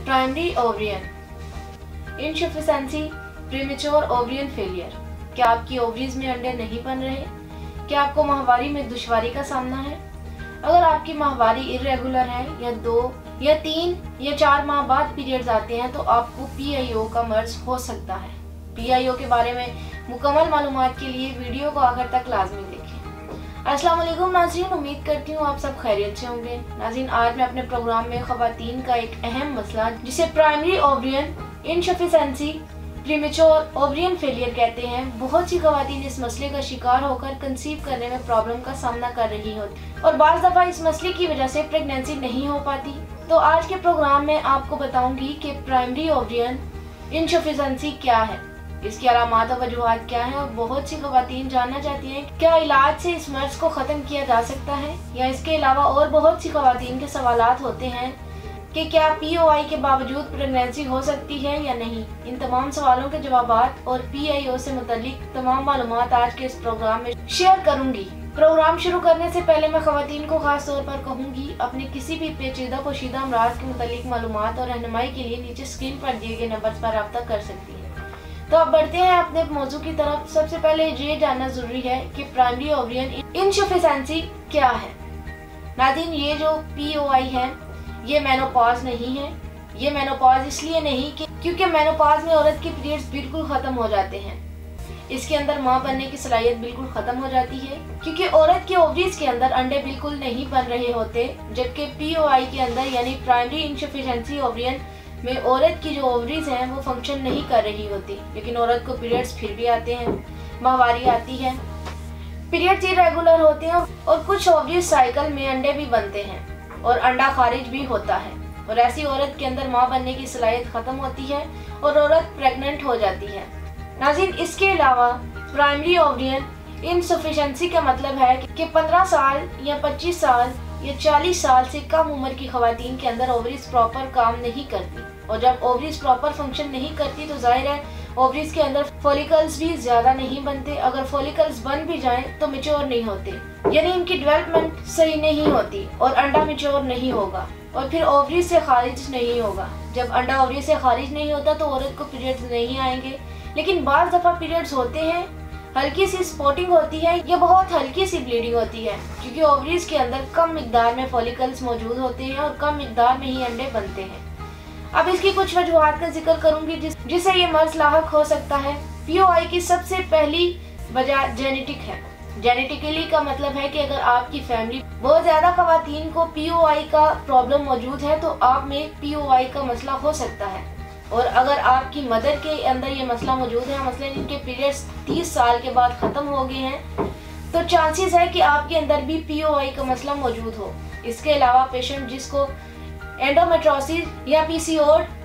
Primary ovarian insufficiency, premature ovarian failure. क्या आपकी ovaries में अंडे नहीं बन रहे? क्या आपको माहवारी में दुश्वारी का सामना है? अगर आपकी माहवारी इरेगुलर है या 2 या 3 या 4 माह बाद पीरियड्स आते हैं तो आपको PIO का मर्ज हो सकता है। PIO के बारे में मुकम्मल मालूमात के लिए वीडियो को आखिर तक लाजमी देखें। अस्सलाम वालेकुम नाज़रीन, उम्मीद करती हूँ आप सब खैरियत से होंगे। नाज़रीन, आज मैं अपने प्रोग्राम में ख़वातीन का एक अहम मसला जिसे primary ovarian insufficiency, premature ovarian failure कहते हैं, बहुत सी ख़वातीन इस मसले का शिकार होकर कंसीव करने में प्रॉब्लम का सामना कर रही होती और बाज़ दफ़ा इस मसले की वजह से प्रेगनेंसी नहीं हो पाती। तो आज के प्रोग्राम में आपको बताऊंगी कि प्राइमरी ओवरियन इनसफिशिएंसी क्या है, इसकी अलामात और वजूहात क्या है, और बहुत सी ख़वातीन जानना चाहती हैं क्या इलाज से इस मर्ज को ख़त्म किया जा सकता है, या इसके अलावा और बहुत सी ख़वातीन के सवालात होते हैं कि क्या POI के बावजूद प्रेगनेंसी हो सकती है या नहीं। इन तमाम सवालों के जवाबात और PIO से मुतल्लिक तमाम मालूमात आज के इस प्रोग्राम में शेयर करूंगी। प्रोग्राम शुरू करने से पहले मैं ख़वातीन को खास तौर पर कहूंगी अपने किसी भी पेचीदा पोशीदा अमराज के मुतल्लिक मालूमात और रहनुमाई के लिए नीचे स्क्रीन पर दिए गए नंबर पर रब्ता कर सकती है। तो अब बढ़ते हैं अपने मौजू की तरफ। सबसे पहले ये जानना जरूरी है कि प्राइमरी ओवरियन इनसफिशिएंसी क्या है। नाज़रीन, ये जो POI है ये मेनोपॉज नहीं है। ये मेनोपॉज इसलिए नहीं कि क्योंकि मेनोपॉज में औरत के पीरियड्स बिल्कुल खत्म हो जाते हैं, इसके अंदर माँ बनने की सलाहियत बिल्कुल खत्म हो जाती है, क्योंकि औरत के ओवरीज के अंदर अंडे बिल्कुल नहीं बन रहे होते, जबकि POI के अंदर यानी प्राइमरी इनसफिशिएंसी ओवरियन में औरत की जो ओवरीज हैं वो फंक्शन नहीं कर रही होती, लेकिन औरत को पीरियड्स फिर भी आते हैं, माहवारी आती है, पीरियड्स इरेगुलर होते हैं और कुछ ओवरीज साइकिल में अंडे भी बनते हैं और अंडा खारिज भी होता है, और ऐसी औरत के अंदर माँ बनने की सलाहियत खत्म होती है और औरत प्रेग्नेंट हो जाती है। नाज़रीन, इसके अलावा प्राइमरी ओवरियन इनसफिशिएंसी का मतलब है कि 15 साल या 25 साल या 40 साल से कम उम्र की ख़वातीन के अंदर ओवरीज प्रॉपर काम नहीं करती, और जब ओवरीज प्रॉपर फंक्शन नहीं करती तो जाहिर है ओवरीज के अंदर फॉलिकल्स भी ज्यादा नहीं बनते। अगर फॉलिकल्स बन भी जाएं तो मैच्योर नहीं होते, यानी इनकी डेवलपमेंट सही नहीं होती और अंडा मैच्योर नहीं होगा और फिर ओवरीज से खारिज नहीं होगा। जब अंडा ओवरीज से खारिज नहीं होता तो औरत को पीरियड्स नहीं आएंगे, लेकिन बाज़ दफ़ा पीरियड्स होते हैं, हल्की सी स्पॉटिंग होती है या बहुत हल्की सी ब्लीडिंग होती है, क्योंकि ओवरीज के अंदर कम मिकदार में फॉलिकल्स मौजूद होते हैं और कम मिकदार में ही अंडे बनते हैं। अब इसकी कुछ वजूहात का जिक्र करूंगी जिससे ये मर्ज लाहक हो सकता है। POI की सबसे पहली वजह जेनेटिक है। जेनेटिकली का मतलब है कि अगर आपकी फैमिली बहुत ज्यादा ख़वातीन को POI का प्रॉब्लम मौजूद है तो आप में POI का मसला हो सकता है, और अगर आपकी मदर के अंदर ये मसला मौजूद है, मसलन इनके पीरियड्स 30 साल के बाद ख़त्म हो गए हैं, तो चांसेस है कि आपके अंदर भी POI का मसला मौजूद हो। इसके अलावा पेशेंट जिसको एंडोमेट्रोसिस या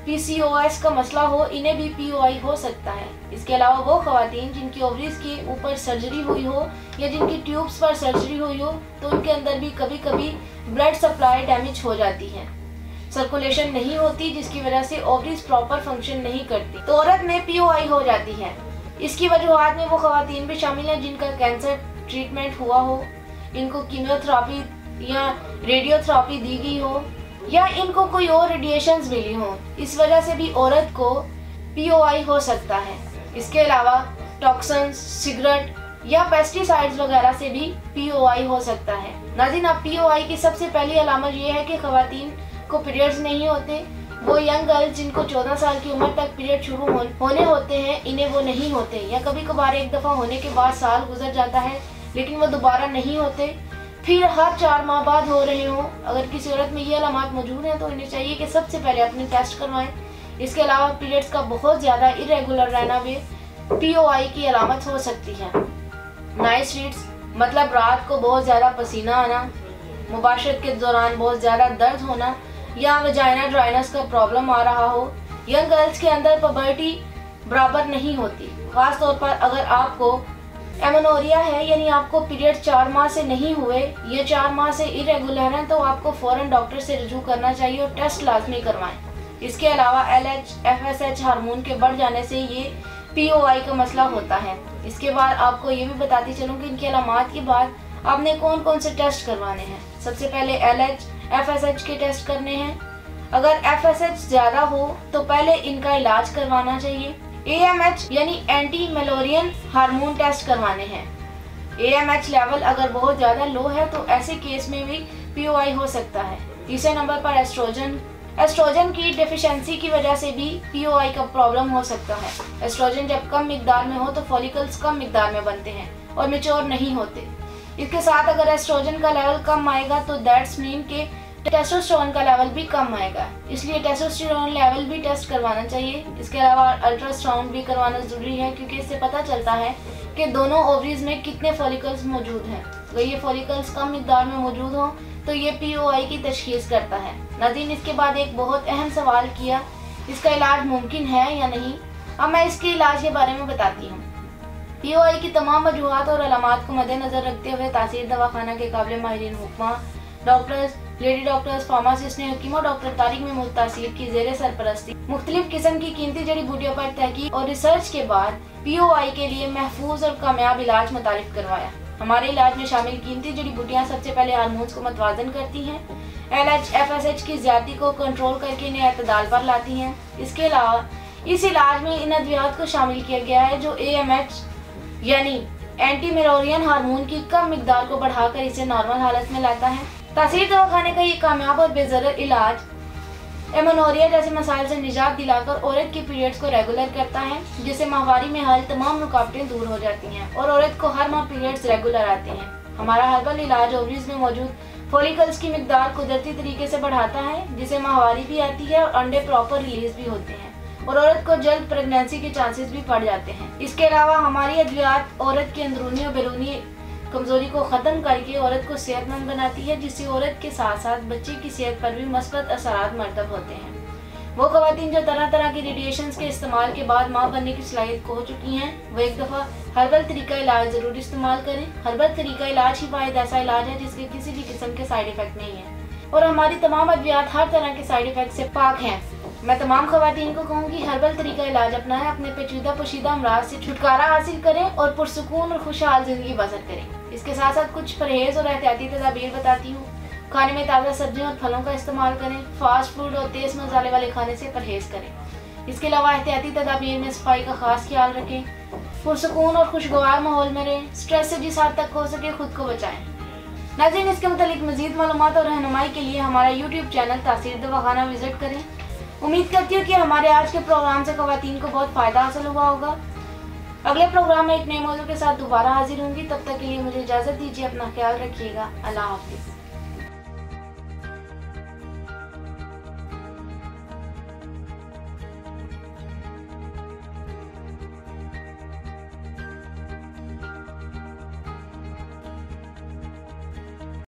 PCOS का मसला हो, इन्हें भी POI हो सकता है। इसके अलावा वो ख़वातीन जिनकी ओवरीज के ऊपर सर्जरी हुई हो या जिनकी ट्यूब्स पर सर्जरी हुई हो, तो उनके अंदर भी कभी कभी ब्लड सप्लाई डैमेज हो जाती है, सर्कुलेशन नहीं होती, जिसकी वजह से ओवरीज प्रॉपर फंक्शन नहीं करती, तो औरत में POI हो जाती है। इसकी वजूहात में वो ख़वातीन भी शामिल हैं जिनका कैंसर ट्रीटमेंट हुआ हो, इनको कीमोथेरेपी या रेडियोथेरेपी दी गई हो, या इनको कोई और रेडिएशंस मिली हो, इस वजह से भी औरत को POI हो सकता है। इसके अलावा टॉक्सिन्स, सिगरेट या पेस्टिसाइड्स वगैरह से भी POI हो सकता है। नाज़रीन, अब POI की सबसे पहली अलामत ये है कि ख़वातीन को पीरियड्स नहीं होते। वो यंग गर्ल्स जिनको 14 साल की उम्र तक पीरियड शुरू होने होते हैं, इन्हें वो नहीं होते, या कभी कभार एक दफ़ा होने के बाद साल गुजर जाता है लेकिन वो दोबारा नहीं होते, फिर हर 4 माह बाद हो रहे हों। अगर किसी औरत में ये अलामात मौजूद हैं तो इन्हें चाहिए कि सबसे पहले अपने टेस्ट करवाएं। इसके अलावा पीरियड्स का बहुत ज़्यादा इरेगुलर रहना भी POI की अलामत हो सकती है। नाइट स्वीट्स मतलब रात को बहुत ज़्यादा पसीना आना, मुबाशरत के दौरान बहुत ज़्यादा दर्द होना, या वजाइना ड्राइनेस का प्रॉब्लम आ रहा हो। यंग गर्ल्स के अंदर पबर्टी बराबर नहीं होती, ख़ास तौर पर अगर आपको एमेनोरिया है, यानी आपको पीरियड 4 माह से नहीं हुए या 4 माह से इरेगुलर हैं, तो आपको फ़ौरन डॉक्टर से रजू करना चाहिए और टेस्ट लाजमी करवाएं। इसके अलावा LH FSH हार्मोन के बढ़ जाने से ये POI का मसला होता है। इसके बाद आपको ये भी बताती चलूँ कि इनकी अलामात के बाद आपने कौन कौन से टेस्ट करवाने हैं। सबसे पहले LH FSH के टेस्ट करने हैं, अगर FSH ज्यादा हो तो पहले इनका इलाज करवाना चाहिए। AMH यानी एंटी मेलोरियन हार्मोन टेस्ट करवाने हैं। AMH लेवल अगर बहुत ज्यादा लो है तो ऐसे केस में भी POI हो सकता है। तीसरे नंबर पर एस्ट्रोजन की डेफिशिएंसी की वजह से भी POI का प्रॉब्लम हो सकता है। एस्ट्रोजन जब कम मिकदार में हो तो फॉलिकल्स कम मिकदार में बनते हैं और मैच्योर नहीं होते। इसके साथ अगर एस्ट्रोजन का लेवल कम आएगा तो दैट्स मीन के टेस्टोस्टेरोन का लेवल भी कम आएगा, इसलिए टेस्टोस्टेरोन लेवल भी टेस्ट करवाना चाहिए। इसके अलावा अल्ट्रासाउंड भी करवाना जरूरी है, क्योंकि इससे पता चलता है कि दोनों ओवरीज में कितने फॉलिकल्स मौजूद हैं। अगर ये फॉलिकल्स कम मिकदार में मौजूद हों तो ये POI की तशखीस करता है। नाज़रीन, इसके बाद एक बहुत अहम सवाल किया, इसका इलाज मुमकिन है या नहीं। अब मैं इसके इलाज के बारे में बताती हूँ। POI की तमाम वजूहात और अलामात को मद्देनजर रखते हुए तासीर दवाखाना के काबिल माहिरीन हुक्मा, डॉक्टर्स, लेडी डॉक्टर्स, फार्मासिस्ट ने हकीम और डॉक्टर तारिक महमूद तासीर की ज़ेरे सरपरस्ती मुख्तलिफ किस्म की कीमती जड़ी बूटियों पर तहकीक और रिसर्च के बाद POI के लिए महफूज और कामयाब इलाज मुतारिफ करवाया। हमारे इलाज में शामिल कीमती जड़ी बूटियाँ सबसे पहले हार्मोन्स को मतवाजन करती हैं, LH FSH की ज्यादती को कंट्रोल करके इन्हें एतदाल पर लाती हैं। इसके अलावा इस इलाज में इन अद्वियात को शामिल किया गया है जो AMH यानी एंटी मेलोरियन हार्मोन की कम मिकदार को बढ़ाकर इसे नॉर्मल हालत में लाता है। तासीर दवाखाने का ये कामयाब और बेज़रर इलाज एमेनोरिया जैसे मसाइल से निजात दिलाकर औरत की पीरियड्स को रेगुलर करता है, जिससे माहवारी में हल तमाम रुकावटें दूर हो जाती हैं और औरत को हर माह पीरियड्स रेगुलर आते हैं। हमारा हर्बल इलाज ओवरीज में मौजूद फॉलिकल्स की मिकदार कुदरती तरीके से बढ़ाता है, जिससे माहवारी भी आती है और अंडे प्रॉपर रिलीज भी होते हैं और औरत को जल्द प्रेगनेंसी के चांसेस भी बढ़ जाते हैं। इसके अलावा हमारी अद्वियात औरत की अंदरूनी और बैरूनी कमजोरी को खत्म करके औरत को सेहतमंद बनाती है, जिससे औरत के साथ साथ बच्चे की सेहत पर भी मस्बत असरात मरतब होते हैं। वो खवातीन जो तरह तरह की रेडिएशंस के इस्तेमाल के बाद माँ बनने की सलाहियत खो चुकी हैं, वो एक दफ़ा हर्बल तरीका इलाज ज़रूर इस्तेमाल करें। हर्बल तरीका इलाज ही वाहिद ऐसा इलाज है जिसके किसी भी किस्म के साइड इफेक्ट नहीं है और हमारी तमाम अद्वियात हर तरह के साइड इफेक्ट से पाक हैं। मैं तमाम खवातीन को कहूँगी हर्बल तरीका इलाज अपनाएं, अपने पेचीदा पोशीदा अमराज से छुटकारा हासिल करें और पुरसुकून और खुशहाल जिंदगी बसर करें। इसके साथ साथ कुछ परहेज और एहतियाती तदाबीर बताती हूँ। खाने में ताज़ा सब्जियों और फलों का इस्तेमाल करें। फास्ट फूड और तेज़ मसाले वाले खाने से परहेज करें। इसके अलावा एहतियाती तदाबीर में सफाई का खास ख्याल रखें। पुरसुकून और खुशगवार माहौल में रहें। स्ट्रेस से जिस हद तक हो सके खुद को बचाएं। नाज़रीन, इसके मुतालिक मज़ीद मालूमात और रहनुमाई के लिए हमारा YouTube चैनल तासीर दवाखाना विजिट करें। उम्मीद करती हूँ कि हमारे आज के प्रोग्राम से खवातीन को बहुत फ़ायदा हासिल हुआ होगा। अगले प्रोग्राम में एक नए मौजू के साथ दोबारा हाजिर होंगी। तब तक के लिए मुझे इजाज़त दीजिए। अपना ख्याल रखिएगा। अल्लाह हाफिज़।